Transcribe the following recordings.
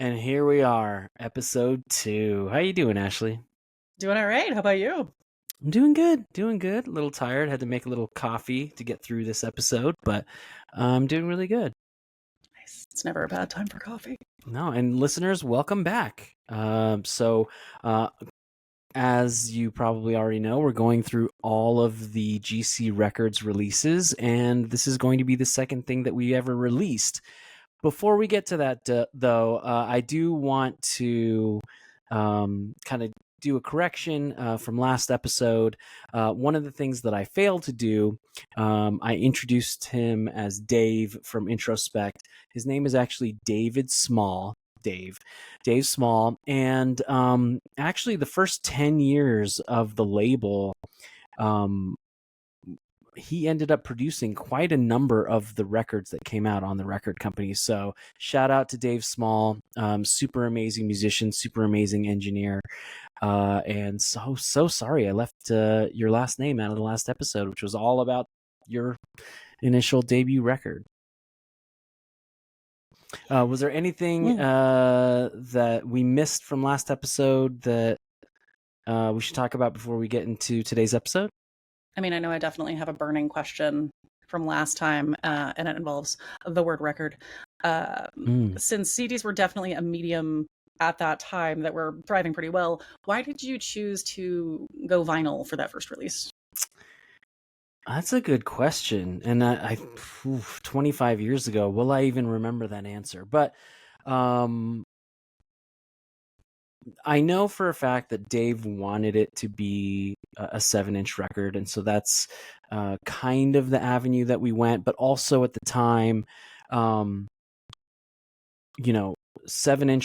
And here we are, episode 2. How you doing, Ashley? Doing all right. How about you? I'm doing good, doing good. A little tired. Had to make a little coffee to get through this episode, but I'm doing really good. Nice. It's never a bad time for coffee. No, and listeners, welcome back. Uh, as you probably already know, we're going through all of the GC Records releases, and this is going to be the second thing that we ever released. Before we get to that, though, I do want to kind of do a correction from last episode. One of the things that I failed to do, I introduced him as Dave from Introspect. His name is actually David Small. Dave Small. And actually, the first 10 years of the label, he ended up producing quite a number of the records that came out on the record company. So shout out to Dave Small, super amazing musician, super amazing engineer. And so sorry I left your last name out of the last episode, which was all about your initial debut record. Was there anything that we missed from last episode that we should talk about before we get into today's episode? I mean, I know I definitely have a burning question from last time, and it involves the word record. Since CDs were definitely a medium at that time that were thriving pretty well, why did you choose to go vinyl for that first release? That's a good question. And 25 years ago, will I even remember that answer? But I know for a fact that Dave wanted it to be a 7-inch record. And so that's kind of the avenue that we went. But also at the time, 7-inch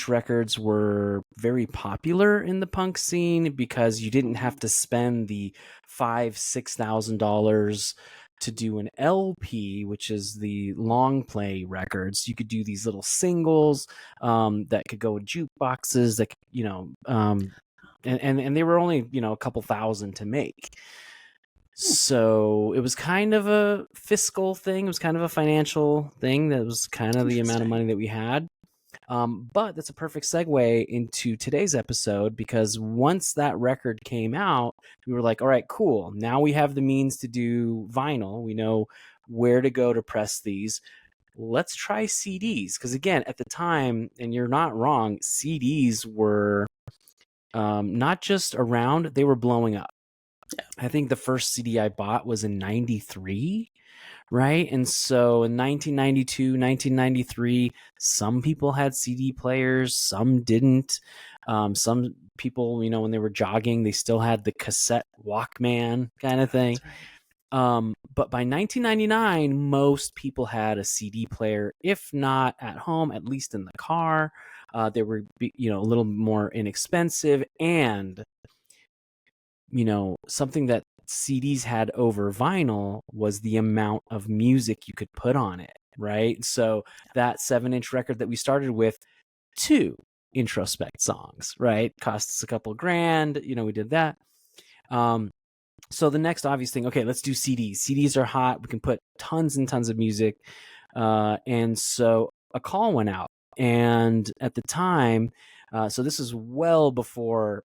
records were very popular in the punk scene because you didn't have to spend the $5,000-$6,000 to do an LP, which is the long play records. You could do these little singles that could go in jukeboxes, that and they were only a couple thousand to make. So it was kind of a fiscal thing. It was kind of a financial thing. That was kind of the amount of money that we had. But that's a perfect segue into today's episode, because once that record came out, we were like, all right, cool. Now we have the means to do vinyl. We know where to go to press these. Let's try CDs. Because again, at the time, and you're not wrong, CDs were not just around, they were blowing up. Yeah. I think the first CD I bought was in 93. Right. And so in 1992, 1993, some people had CD players, some didn't. Some people, when they were jogging, they still had the cassette Walkman kind of thing. Right. But by 1999, most people had a CD player, if not at home, at least in the car. They were, a little more inexpensive, and, something that CDs had over vinyl was the amount of music you could put on it, right? So that 7-inch record that we started with, 2 Introspect songs, right? Cost us a couple grand, we did that. So the next obvious thing, okay, let's do CDs. CDs are hot. We can put tons and tons of music. And so a call went out. And at the time, so this is well before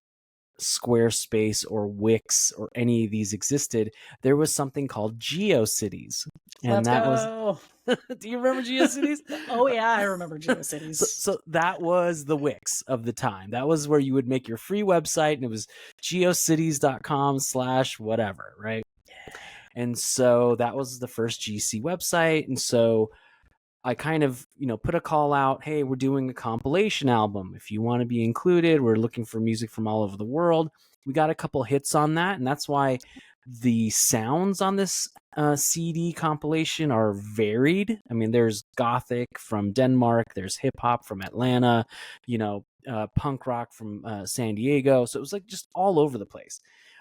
Squarespace or Wix or any of these existed, there was something called GeoCities. And was do you remember GeoCities? Oh yeah, I remember GeoCities. So that was the Wix of the time. That was where you would make your free website, and it was geocities.com/whatever, right? Yeah. And so that was the first GC website. And so I kind of, put a call out, hey, we're doing a compilation album. If you want to be included, we're looking for music from all over the world. We got a couple hits on that, and that's why the sounds on this CD compilation are varied. I mean, there's gothic from Denmark, there's hip hop from Atlanta, punk rock from San Diego. So it was like just all over the place.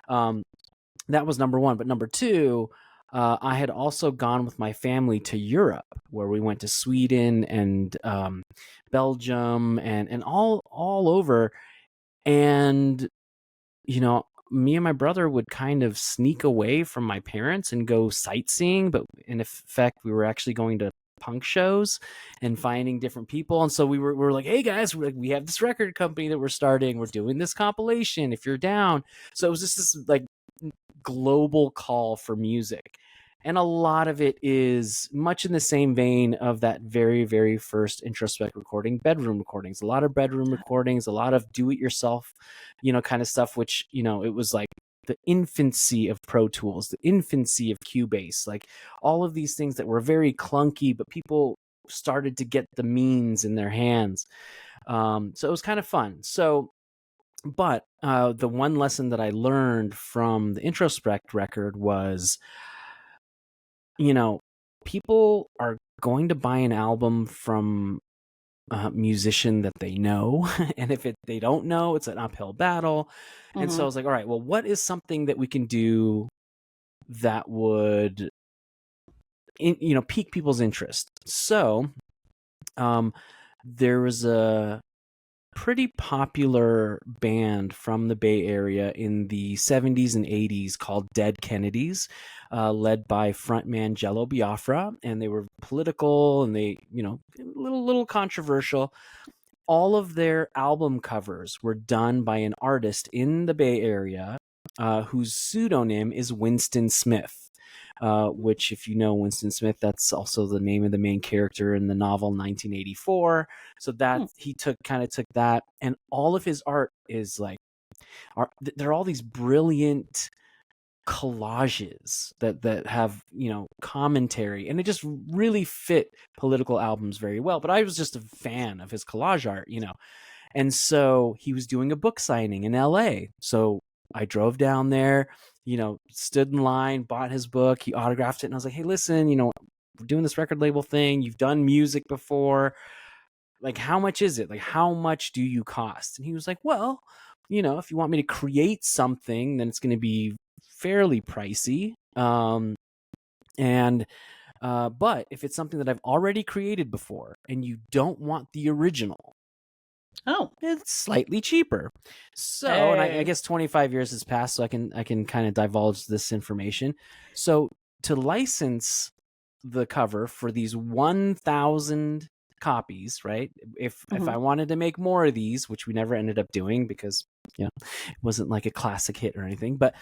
That was number one. But number two, I had also gone with my family to Europe, where we went to Sweden and Belgium and all over. And, me and my brother would kind of sneak away from my parents and go sightseeing. But in effect, we were actually going to punk shows and finding different people. And so we were like, hey guys, we have this record company that we're starting. We're doing this compilation if you're down. So it was just this like global call for music. And a lot of it is much in the same vein of that very, very first Introspect recording, bedroom recordings, a lot of bedroom recordings, a lot of do-it-yourself, kind of stuff, which, it was like the infancy of Pro Tools, the infancy of Cubase, like all of these things that were very clunky, but people started to get the means in their hands. So it was kind of fun. But the one lesson that I learned from the Introspect record was, people are going to buy an album from a musician that they know. And if they don't know, it's an uphill battle. Mm-hmm. And so I was like, all right, well, what is something that we can do that would, pique people's interest? So there was a pretty popular band from the Bay Area in the 70s and 80s called Dead Kennedys, led by frontman Jello Biafra, and they were political and they, little controversial. All of their album covers were done by an artist in the Bay Area whose pseudonym is Winston Smith. Which, if you know Winston Smith, that's also the name of the main character in the novel 1984. So that he took that, and all of his art is like, they're all these brilliant collages that have commentary, and it just really fit political albums very well. But I was just a fan of his collage art, and so he was doing a book signing in LA. So I drove down there, stood in line, bought his book, he autographed it, and I was like, hey, listen, we're doing this record label thing. You've done music before. Like, how much is it? Like, how much do you cost? And he was like, well, if you want me to create something, then it's going to be fairly pricey. But if it's something that I've already created before and you don't want the original, it's slightly cheaper. So, hey. And I guess 25 years has passed, so I can kind of divulge this information. So to license the cover for these 1,000 copies, right? If I wanted to make more of these, which we never ended up doing because it wasn't like a classic hit or anything, but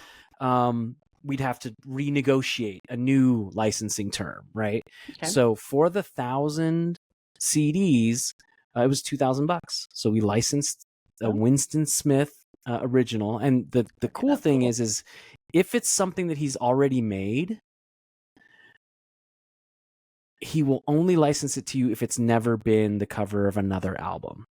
we'd have to renegotiate a new licensing term, right? Okay. So for the 1,000 CDs, it was $2,000. So we licensed a Winston Smith original, and the cool thing is if it's something that he's already made, he will only license it to you if it's never been the cover of another album.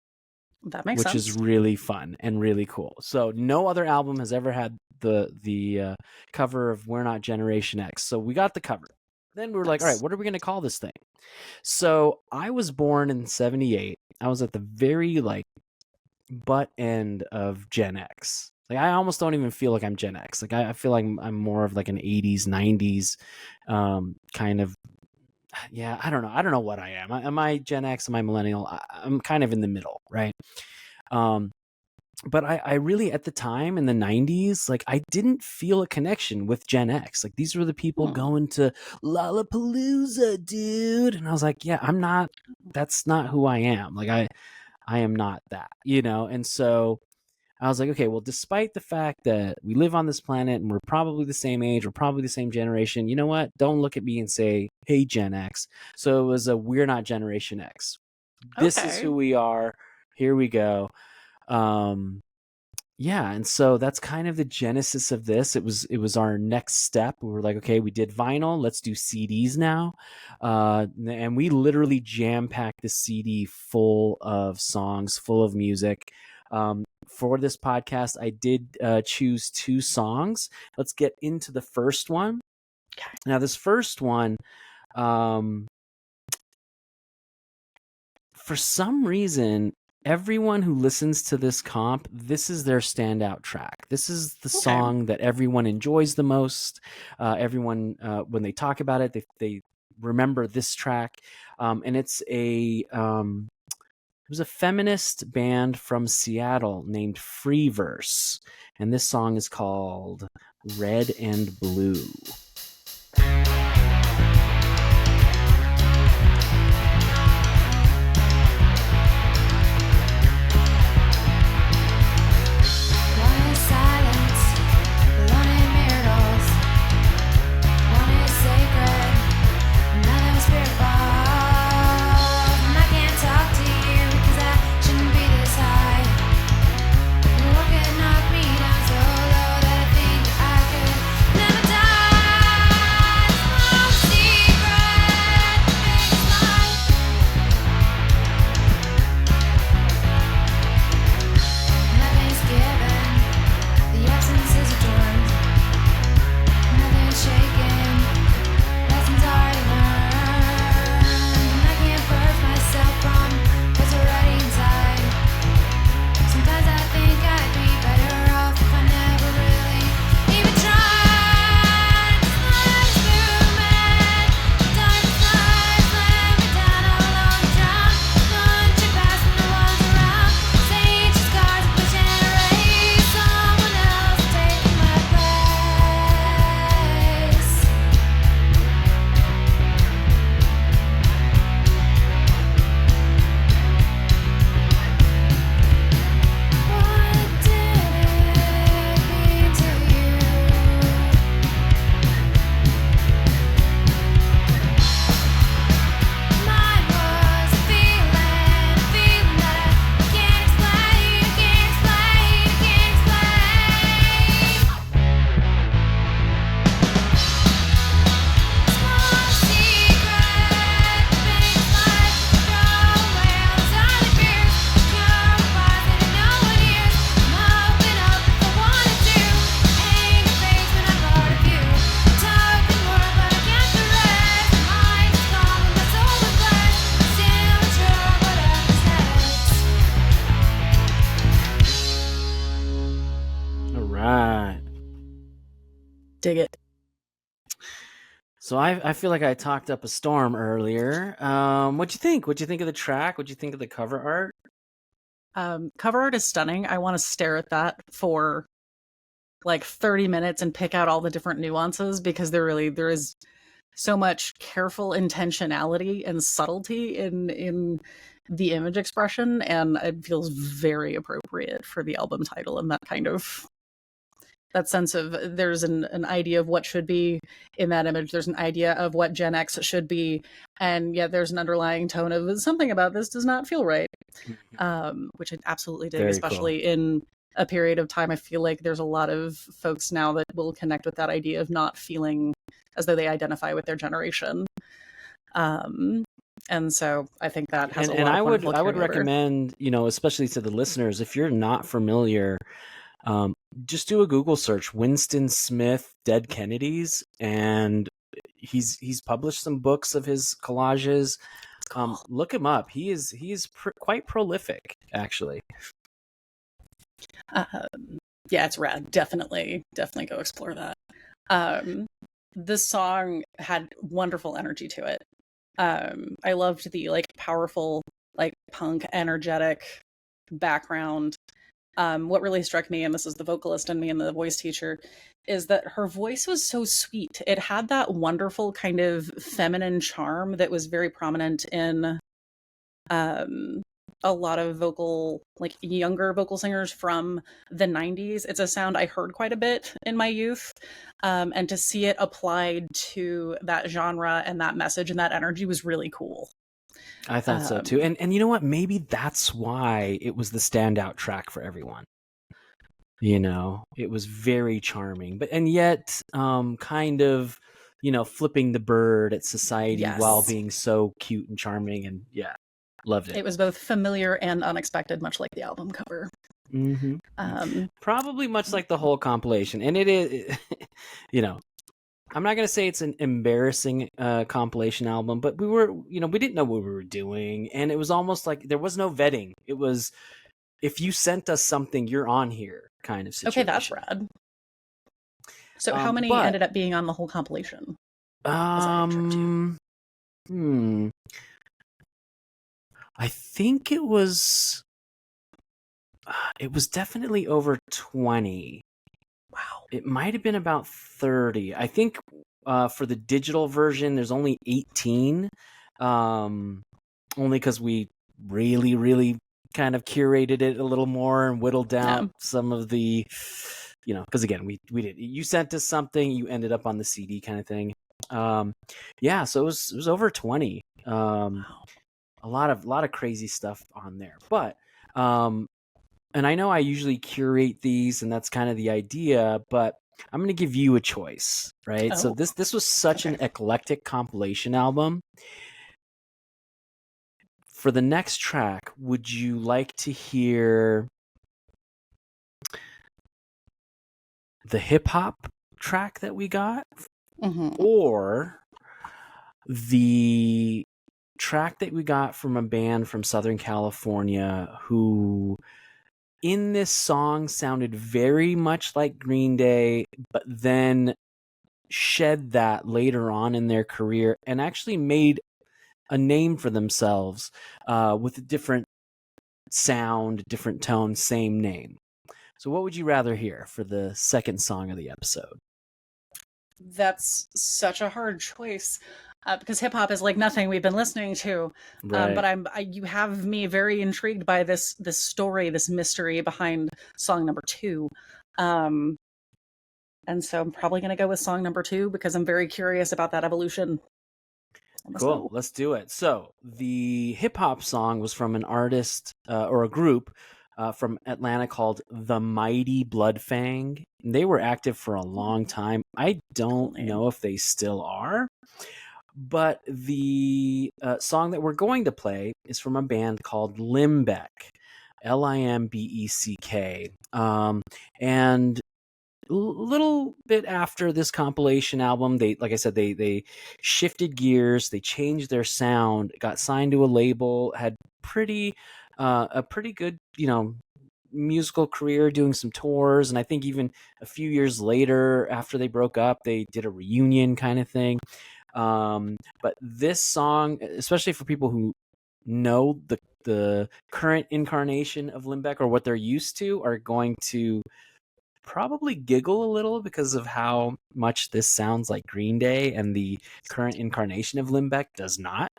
That makes sense. Which is really fun and really cool. So no other album has ever had the cover of We're Not Generation X. So we got the cover. Then we were like, all right, what are we going to call this thing? So I was born in 1978. I was at the very butt end of Gen X. Like, I almost don't even feel like I'm Gen X. Like, I feel like I'm more of like an 80s, 90s kind of. Yeah, I don't know. I don't know what I am. Am I Gen X? Am I millennial? I'm kind of in the middle, right? But I really, at the time in the 90s, like, I didn't feel a connection with Gen X. Like, these were the people going to Lollapalooza, dude. And I was like, yeah, that's not who I am. Like, I am not that, And so I was like, okay, well, despite the fact that we live on this planet and we're probably the same age, we're probably the same generation, you know what? Don't look at me and say, hey, Gen X. So it was We're Not Generation X. This is who we are. Here we go. Yeah, and so that's kind of the genesis of this. It was our next step. We were like, okay, we did vinyl, let's do CDs now. And we literally jam-packed the CD full of songs, full of music. For this podcast, I did choose 2 songs. Let's get into the first one. Okay. Now, this first one, for some reason, everyone who listens to this comp, this is their standout track. This is the song that everyone enjoys the most. Everyone, when they talk about it, they remember this track. And it's it was a feminist band from Seattle named Freeverse. And this song is called Red and Blue. Dig it. So I feel like I talked up a storm earlier. What'd you think? What'd you think of the track? What'd you think of the cover art? Cover art is stunning. I want to stare at that for like 30 minutes and pick out all the different nuances, because there is so much careful intentionality and subtlety in the image expression, and it feels very appropriate for the album title, and that sense of there's an idea of what should be in that image. There's an idea of what Gen X should be, and yet there's an underlying tone of something about this does not feel right, which I absolutely dig, Very especially in a period of time. I feel like there's a lot of folks now that will connect with that idea of not feeling as though they identify with their generation. And so I think that has a lot of wonderful I would carryover. recommend, especially to the listeners, if you're not familiar, just do a Google search, Winston Smith Dead Kennedys, and he's published some books of his collages. Cool. Look him up. He is quite prolific, actually. Yeah, it's rad. Definitely go explore that. This song had wonderful energy to it. I loved the like powerful, like punk, energetic background. What really struck me, and this is the vocalist in me and the voice teacher, is that her voice was so sweet. It had that wonderful kind of feminine charm that was very prominent in a lot of younger vocal singers from the 90s. It's a sound I heard quite a bit in my youth. And to see it applied to that genre and that message and that energy was really cool. I thought so too. And you know what? Maybe that's why it was the standout track for everyone. It was very charming, and yet kind of, flipping the bird at society while being so cute and charming, and loved it. It was both familiar and unexpected, much like the album cover. Probably much like the whole compilation. And it is, I'm not going to say it's an embarrassing compilation album, but we didn't know what we were doing. And it was almost like there was no vetting. It was, if you sent us something, you're on here kind of situation. Okay, that's rad. So how many ended up being on the whole compilation? I think it was definitely over 20. Wow. It might have been about 30. I think for the digital version, there's only 18. Only because we really, really kind of curated it a little more and whittled down some of the, because again, we did. You sent us something, you ended up on the CD kind of thing. So it was over 20. Wow. A lot of crazy stuff on there, but and I know I usually curate these, and that's kind of the idea, but I'm going to give you a choice, right? So this was such an eclectic compilation album. For the next track, would you like to hear the hip hop track that we got, or the track that we got from a band from Southern California who in this song sounded very much like Green Day, but then shed that later on in their career and actually made a name for themselves with a different sound, different tone, same name. So what would you rather hear for the second song of the episode? That's such a hard choice. Because hip hop is like nothing we've been listening to, Right. but you have me very intrigued by this story, this mystery behind song number 2, and so I'm probably going to go with song number 2 because I'm very curious about that evolution. Cool, let's do it. So the hip hop song was from an artist or a group from Atlanta called The Mighty Bloodfang. They were active for a long time. I don't know if they still are. But the song that we're going to play is from a band called Limbeck, Limbeck. And a little bit after this compilation album, they shifted gears, they changed their sound, got signed to a label, had a pretty good, musical career doing some tours, and I think even a few years later after they broke up, they did a reunion kind of thing. But this song, especially for people who know the current incarnation of Limbeck or what they're used to, are going to probably giggle a little because of how much this sounds like Green Day, and the current incarnation of Limbeck does not.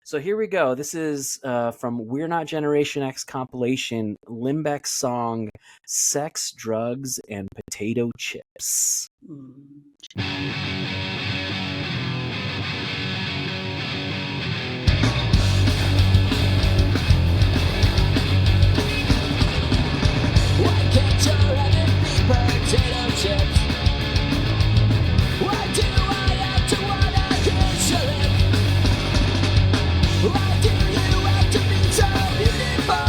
So here we go. This is from We're Not Generation X compilation, Limbeck's song Sex, Drugs, and Potato Chips. Why can't your heaven be potato chips? Why do I have to wanna kiss your lips? Why do you have to be so beautiful?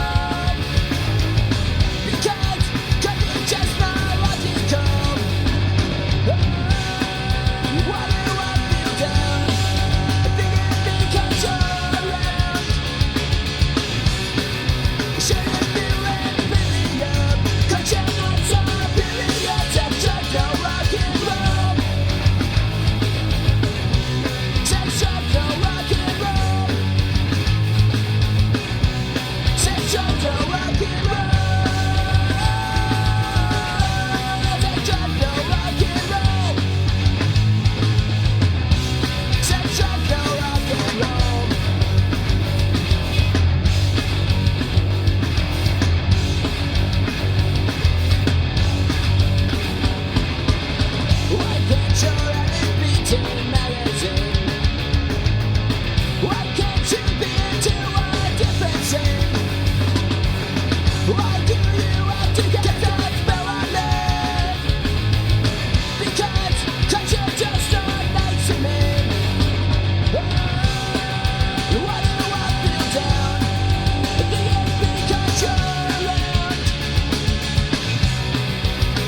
Because it's just not logical. Why do I feel down? I think it's because you're around. Should it be inferior? 'Cause you're not superior. Sex, drugs, no rock and roll. Sex, drugs, no rock and roll. Sex, drugs, no rock and roll. Sex, drugs, no rock and roll. Sex, drugs, no rock and roll. Why can't your beaten magazine? Why can't you be into a different scene? Why do you have to get that spell on me? Because you're just not nice to me. Why do I feel down? I think it's because you're around.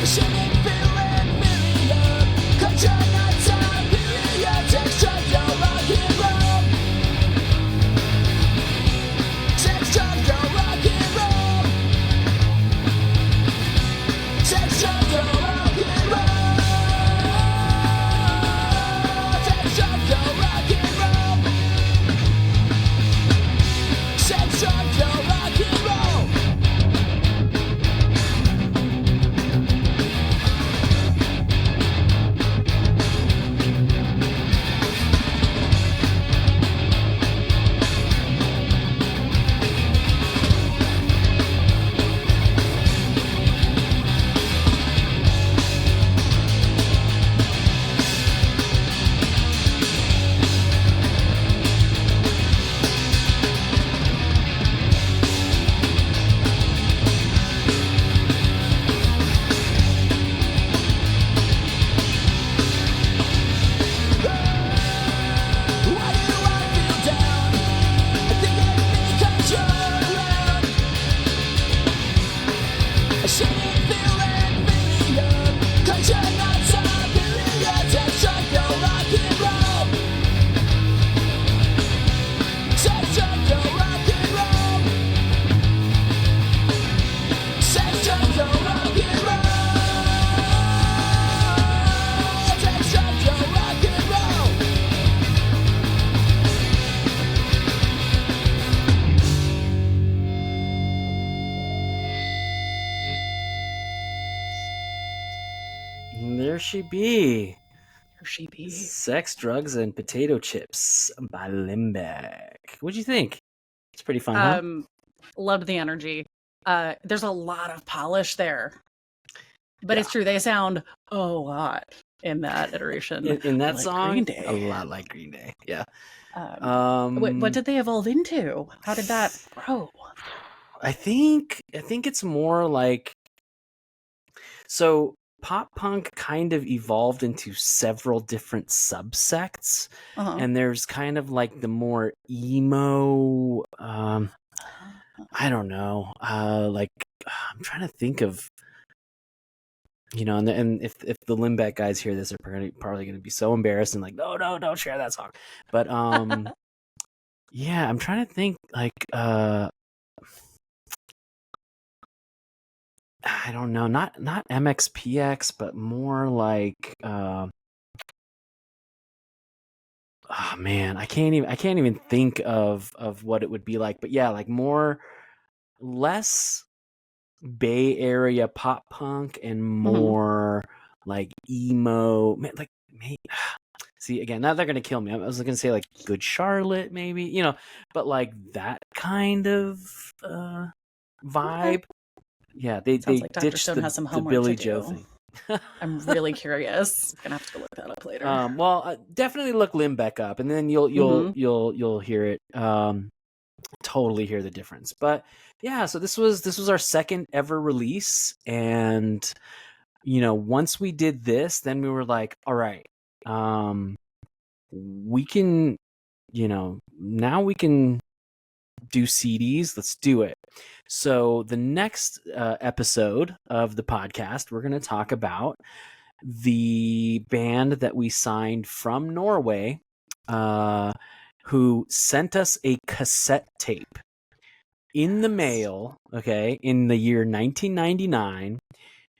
Shouldn't feel inferior, 'cause you're not superior. Sex, drugs, no rock and roll. Sex, drugs, no rock and roll. Sex, drugs, no rock and roll. Sex, drugs, no rock and roll. Sex, drugs, no rock and roll. Why do I feel down? I think it's because you're around. I shouldn't feel inferior, 'cause you're not superior. Sex, drugs, no rock and roll. Sex, drugs, no rock and roll. Sex, drugs, no rock and roll. Sex, drugs, no rock and roll. And there she be. Here she be. Sex, Drugs, and Potato Chips by Limbeck. What'd you think? It's pretty fun, huh? Loved the energy. There's a lot of polish there, but Yeah. it's true, they sound a lot in that iteration. In that like song, Green Day. a lot like Green Day. Yeah. What did they evolve into? How did that grow? I think it's more like, so pop punk kind of evolved into several different subsects, and there's kind of like the more emo, I don't know, like I'm trying to think of, and if the Limbeck guys hear this, they're probably going to be so embarrassed and like, no, don't share that song. But yeah, I'm trying to think, like I don't know, not MXPX, but more like oh man, I can't even think of what it would be like. But yeah, like less Bay Area pop punk and more like emo. Man, like see, again, now they're gonna kill me. I was gonna say like Good Charlotte, maybe, you know, but like that kind of vibe. Yeah, they Sounds like Dr. ditched Stone has some the homework Billy to Joe do. thing. I'm really curious. Gonna have to go look that up later. Well, definitely look Limbeck up, and then you'll hear it. Totally hear the difference. But yeah, so this was our second ever release, and you know, once we did this, then we were like, all right, we can, you know, now we can do CDs. Let's do it. So the next episode of the podcast, we're going to talk about the band that we signed from Norway, who sent us a cassette tape in the mail, okay, in the year 1999.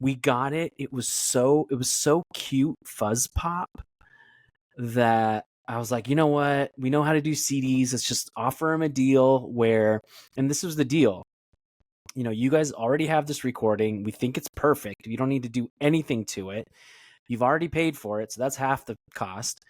We got it. It was so cute, fuzz pop, that I was like, you know what? We know how to do CDs. Let's just offer them a deal where, and this was the deal. You know, you guys already have this recording. We think it's perfect. You don't need to do anything to it. You've already paid for it, so that's half the cost.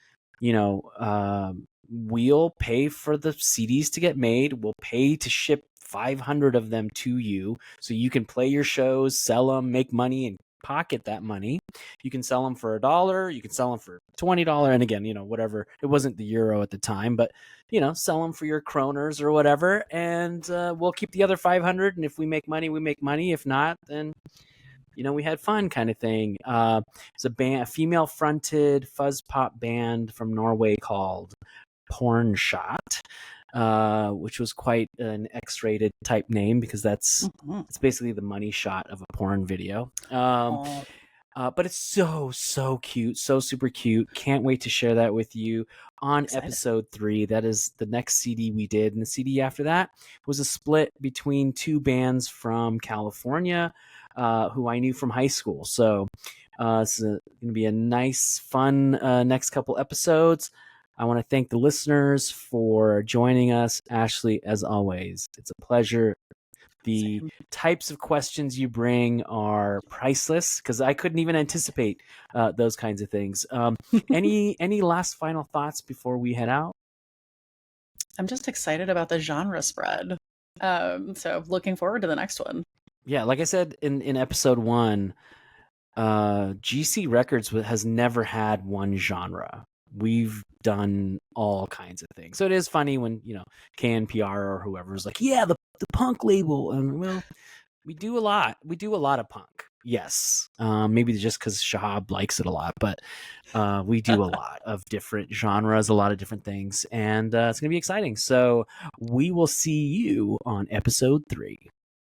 You know, we'll pay for the CDs to get made. We'll pay to ship 500 of them to you so you can play your shows, sell them, make money, and pocket that money. You can sell them for $1. You can sell them for $20. And again, you know, whatever. It wasn't the euro at the time, but, you know, sell them for your kroners or whatever. And we'll keep the other 500. And if we make money, we make money. If not, then, you know, we had fun, kind of thing. It's a female fronted fuzz pop band from Norway called Porn Shot, which was quite an X-rated type name, because it's basically the money shot of a porn video. But it's so cute, so super cute. Can't wait to share that with you on episode 3. That is the next CD we did, and the CD after that was a split between two bands from California, who I knew from high school. So it's going to be a nice, fun next couple episodes. I want to thank the listeners for joining us. Ashley, as always, it's a pleasure. The types of questions you bring are priceless, because I couldn't even anticipate those kinds of things. Any last final thoughts before we head out? I'm just excited about the genre spread. So looking forward to the next one. Yeah, like I said in episode 1, GC Records has never had one genre. We've done all kinds of things. So it is funny when, you know, KNPR or whoever is like, yeah, the punk label. And well, we do a lot. We do a lot of punk. Yes. Maybe just because Shahab likes it a lot, but we do a lot of different genres, a lot of different things. And it's going to be exciting. So we will see you on episode 3.